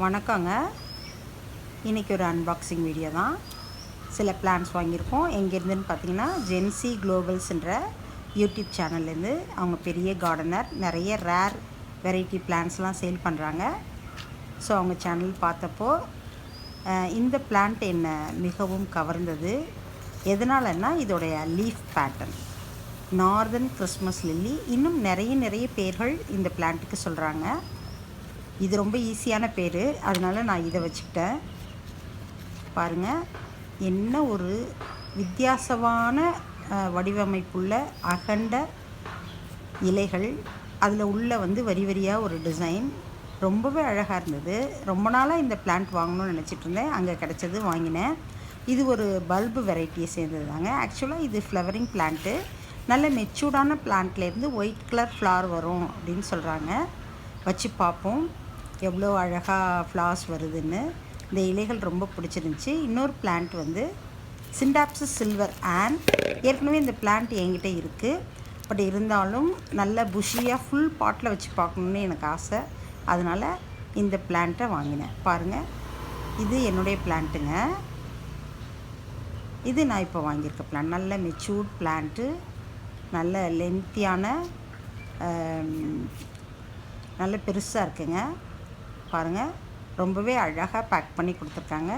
வணக்கங்க. இன்றைக்கி ஒரு அன்பாக்சிங் வீடியோ தான். சில பிளான்ஸ் வாங்கியிருக்கோம். எங்கேருந்துன்னு பார்த்தீங்கன்னா ஜென்சி குளோபல்ஸ்ன்ற யூடியூப் சேனல்லேருந்து. அவங்க பெரிய கார்டனர், நிறைய ரேர் வெரைட்டி பிளான்ஸ்லாம் சேல் பண்ணுறாங்க. ஸோ அவங்க சேனல் பார்த்தப்போ இந்த பிளான்ட் என்னை மிகவும் கவர்ந்தது. எதனாலன்னா இதோடைய leaf pattern, northern Christmas lily. இன்னும் நிறைய பேர்கள் இந்த பிளான்ட்டுக்கு சொல்கிறாங்க. இது ரொம்ப ஈஸியான பேர், அதனால் நான் இதை வச்சுக்கிட்டேன். பாருங்கள், என்ன ஒரு வித்தியாசமான வடிவமைப்புள்ள அகண்ட இலைகள். அதில் உள்ள வரி வரியாக ஒரு டிசைன் ரொம்பவே அழகாக இருந்தது. ரொம்ப நாளாக இந்த பிளான்ட் வாங்கணும்னு நினச்சிட்டு இருந்தேன். அங்கே கிடச்சது, வாங்கினேன். இது ஒரு பல்பு வெரைட்டியை சேர்ந்தது தாங்க. ஆக்சுவலாக இது ஃப்ளவரிங் பிளான்ட்டு. நல்ல மெச்சூர்டான பிளான்ட்லேருந்து ஒயிட் கலர் ஃப்ளவர் வரும் அப்படின்னு சொல்கிறாங்க. வச்சு பார்ப்போம் எவ்வளோ அழகாக ஃப்ளார்ஸ் வருதுன்னு. இந்த இலைகள் ரொம்ப பிடிச்சிருந்துச்சி. இன்னொரு பிளான்ட் சிண்டாப்சிஸ் சில்வர் ஆன். ஏற்கனவே இந்த பிளான்ட் என்கிட்ட இருக்குது. பட் இருந்தாலும் நல்ல புஷியாக ஃபுல் பாட்டில் வச்சு பார்க்கணுன்னு எனக்கு ஆசை. அதனால் இந்த பிளான்ட்டை வாங்கினேன். பாருங்கள், இது என்னுடைய பிளான்ட்டுங்க. இது நான் இப்போ வாங்கியிருக்க பிளான்ட். நல்ல மெச்சூர்ட் பிளான்ட்டு, நல்ல லென்த்தியான, நல்ல பெருசாக இருக்குங்க. பாருங்கள், ரொம்பவே அழகாக பேக் பண்ணி கொடுத்துருக்காங்க.